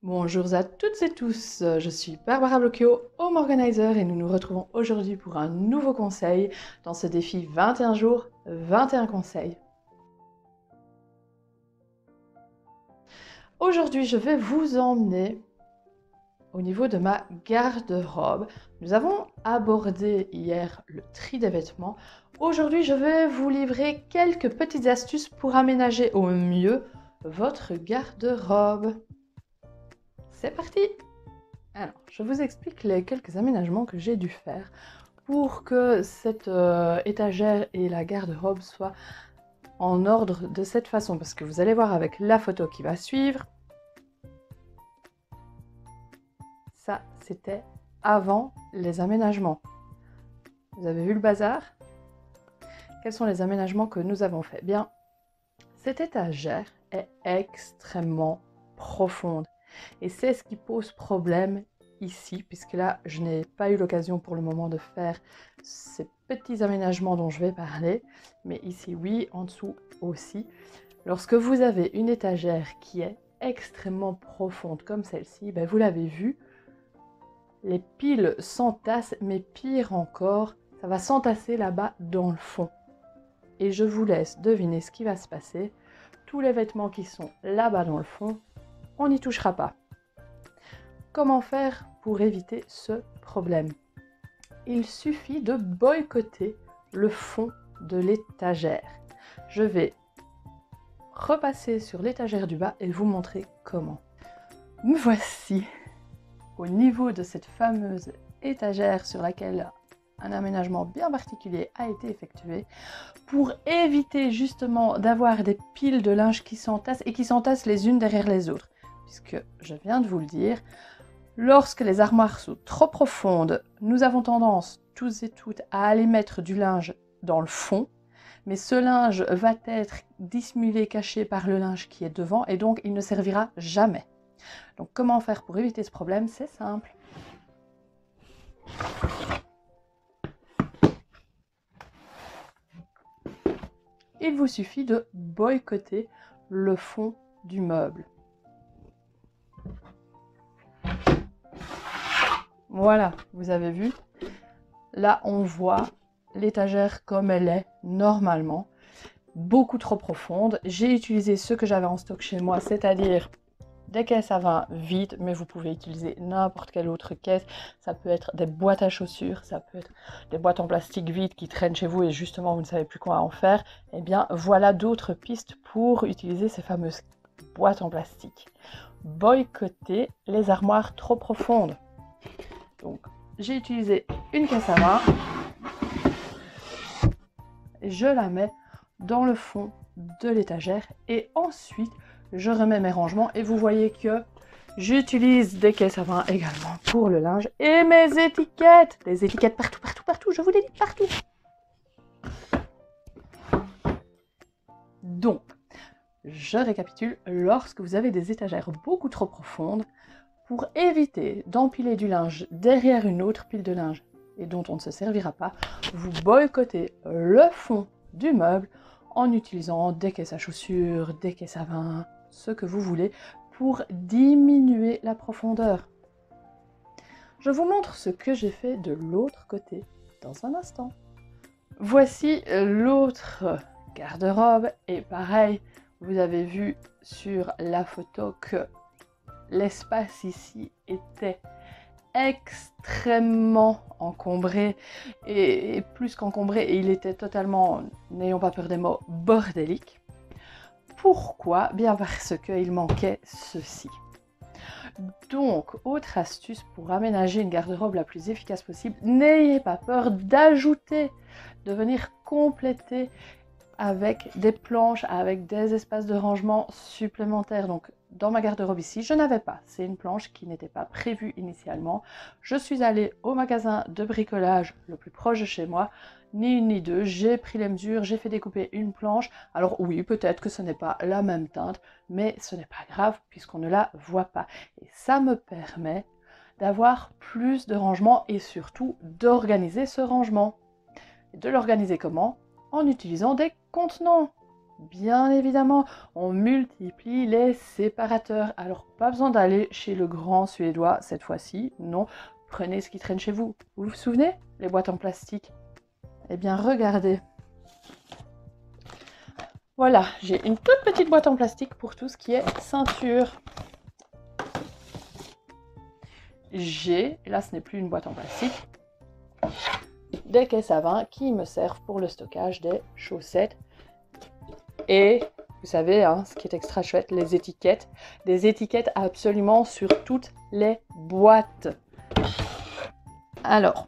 Bonjour à toutes et tous, je suis Barbara Blocchio, Home Organizer et nous nous retrouvons aujourd'hui pour un nouveau conseil dans ce défi 21 jours, 21 conseils. Aujourd'hui, je vais vous emmener au niveau de ma garde-robe. Nous avons abordé hier le tri des vêtements. Aujourd'hui, je vais vous livrer quelques petites astuces pour aménager au mieux votre garde-robe. C'est parti! Alors, je vous explique les quelques aménagements que j'ai dû faire pour que cette étagère et la garde-robe soient en ordre de cette façon. Parce que vous allez voir avec la photo qui va suivre, ça c'était avant les aménagements. Vous avez vu le bazar? Quels sont les aménagements que nous avons faits? Bien, cette étagère est extrêmement profonde. Et c'est ce qui pose problème ici, puisque là, je n'ai pas eu l'occasion pour le moment de faire ces petits aménagements dont je vais parler. Mais ici, oui, en dessous aussi. Lorsque vous avez une étagère qui est extrêmement profonde comme celle-ci, ben vous l'avez vu, les piles s'entassent, mais pire encore, ça va s'entasser là-bas dans le fond. Et je vous laisse deviner ce qui va se passer. Tous les vêtements qui sont là-bas dans le fond, on n'y touchera pas. Comment faire pour éviter ce problème? Il suffit de boycotter le fond de l'étagère. Je vais repasser sur l'étagère du bas et vous montrer comment. Me voici au niveau de cette fameuse étagère sur laquelle un aménagement bien particulier a été effectué pour éviter justement d'avoir des piles de linge qui s'entassent et qui s'entassent les unes derrière les autres. Puisque je viens de vous le dire, lorsque les armoires sont trop profondes, nous avons tendance, tous et toutes, à aller mettre du linge dans le fond, mais ce linge va être dissimulé, caché par le linge qui est devant, et donc il ne servira jamais. Donc comment faire pour éviter ce problème? C'est simple. Il vous suffit de boycotter le fond du meuble. Voilà, vous avez vu. Là, on voit l'étagère comme elle est normalement, beaucoup trop profonde. J'ai utilisé ce que j'avais en stock chez moi, c'est-à-dire des caisses à vin vides, mais vous pouvez utiliser n'importe quelle autre caisse. Ça peut être des boîtes à chaussures, ça peut être des boîtes en plastique vides qui traînent chez vous et justement vous ne savez plus quoi en faire. Eh bien, voilà d'autres pistes pour utiliser ces fameuses boîtes en plastique. Boycotter les armoires trop profondes. Donc, j'ai utilisé une caisse à vin. Je la mets dans le fond de l'étagère et ensuite je remets mes rangements et vous voyez que j'utilise des caisses à vin également pour le linge et mes étiquettes, des étiquettes partout, je vous l'ai dit, partout. Donc, je récapitule, lorsque vous avez des étagères beaucoup trop profondes, pour éviter d'empiler du linge derrière une autre pile de linge et dont on ne se servira pas, vous boycottez le fond du meuble en utilisant des caisses à chaussures, des caisses à vin, ce que vous voulez, pour diminuer la profondeur. Je vous montre ce que j'ai fait de l'autre côté dans un instant. Voici l'autre garde-robe et pareil, vous avez vu sur la photo que l'espace ici était extrêmement encombré et plus qu'encombré, et il était totalement, n'ayons pas peur des mots, bordélique. Pourquoi? Bien parce qu'il manquait ceci. Donc, autre astuce pour aménager une garde-robe la plus efficace possible, n'ayez pas peur d'ajouter, de venir compléter avec des planches, avec des espaces de rangement supplémentaires. Donc, dans ma garde-robe ici, je n'avais pas. C'est une planche qui n'était pas prévue initialement. Je suis allée au magasin de bricolage le plus proche de chez moi, ni une ni deux. J'ai pris les mesures, j'ai fait découper une planche. Alors oui, peut-être que ce n'est pas la même teinte, mais ce n'est pas grave puisqu'on ne la voit pas. Et ça me permet d'avoir plus de rangement et surtout d'organiser ce rangement. Et de l'organiser comment? En utilisant des contenants. Bien évidemment, on multiplie les séparateurs. Alors, pas besoin d'aller chez le grand Suédois cette fois-ci. Non, prenez ce qui traîne chez vous. Vous vous souvenez? Les boîtes en plastique. Eh bien, regardez. Voilà, j'ai une toute petite boîte en plastique pour tout ce qui est ceinture. Là ce n'est plus une boîte en plastique, des caisses à vin qui me servent pour le stockage des chaussettes. Et vous savez, hein, ce qui est extra chouette, les étiquettes. Des étiquettes absolument sur toutes les boîtes. Alors,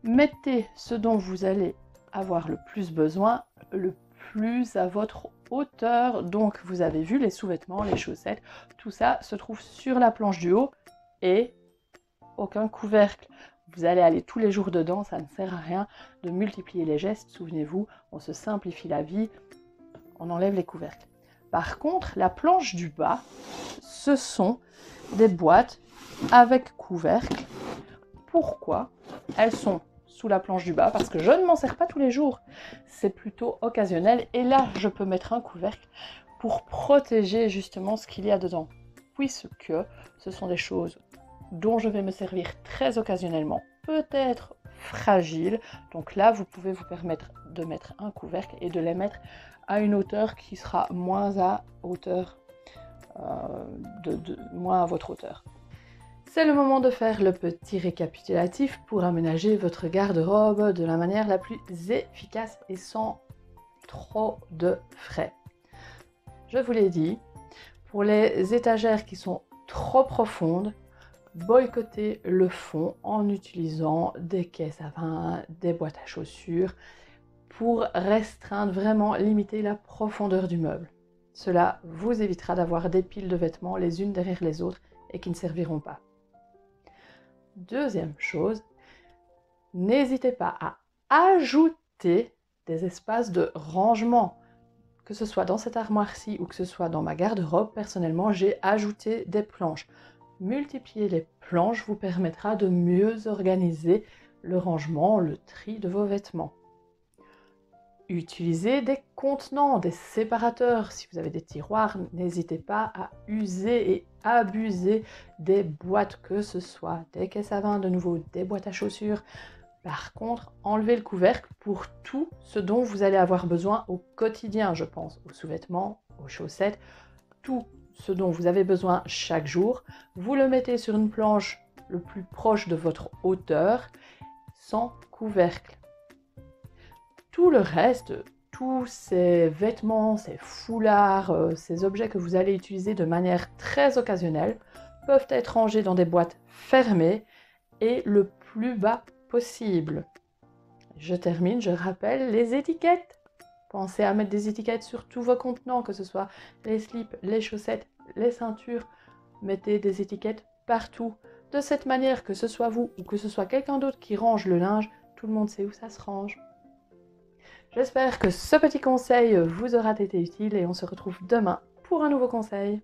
mettez ce dont vous allez avoir le plus besoin, le plus à votre hauteur. Donc, vous avez vu les sous-vêtements, les chaussettes, tout ça se trouve sur la planche du haut et aucun couvercle. Vous allez aller tous les jours dedans, ça ne sert à rien de multiplier les gestes. Souvenez-vous, on se simplifie la vie, on enlève les couvercles. Par contre, la planche du bas, ce sont des boîtes avec couvercle. Pourquoi? Elles sont sous la planche du bas parce que je ne m'en sers pas tous les jours. C'est plutôt occasionnel et là, je peux mettre un couvercle pour protéger justement ce qu'il y a dedans. Puisque ce sont des choses dont je vais me servir très occasionnellement, peut-être fragiles. Donc là, vous pouvez vous permettre de mettre un couvercle et de les mettre à une hauteur qui sera moins à hauteur, moins à votre hauteur. C'est le moment de faire le petit récapitulatif pour aménager votre garde-robe de la manière la plus efficace et sans trop de frais. Je vous l'ai dit, pour les étagères qui sont trop profondes, boycottez le fond en utilisant des caisses à vin, des boîtes à chaussures pour restreindre, vraiment limiter la profondeur du meuble. Cela vous évitera d'avoir des piles de vêtements les unes derrière les autres et qui ne serviront pas. Deuxième chose, n'hésitez pas à ajouter des espaces de rangement. Que ce soit dans cette armoire-ci ou que ce soit dans ma garde-robe, personnellement, j'ai ajouté des planches. Multiplier les planches vous permettra de mieux organiser le rangement, le tri de vos vêtements. Utilisez des contenants, des séparateurs. Si vous avez des tiroirs, n'hésitez pas à user et abuser des boîtes, que ce soit des caisses à vin, de nouveau des boîtes à chaussures. Par contre, enlevez le couvercle pour tout ce dont vous allez avoir besoin au quotidien. Je pense aux sous-vêtements, aux chaussettes, tout ce dont vous avez besoin chaque jour. Vous le mettez sur une planche le plus proche de votre hauteur, sans couvercle. Tout le reste, tous ces vêtements, ces foulards, ces objets que vous allez utiliser de manière très occasionnelle, peuvent être rangés dans des boîtes fermées et le plus bas possible. Je termine, je rappelle les étiquettes. Pensez à mettre des étiquettes sur tous vos contenants, que ce soit les slips, les chaussettes, les ceintures. Mettez des étiquettes partout. De cette manière, que ce soit vous ou que ce soit quelqu'un d'autre qui range le linge, tout le monde sait où ça se range. J'espère que ce petit conseil vous aura été utile et on se retrouve demain pour un nouveau conseil.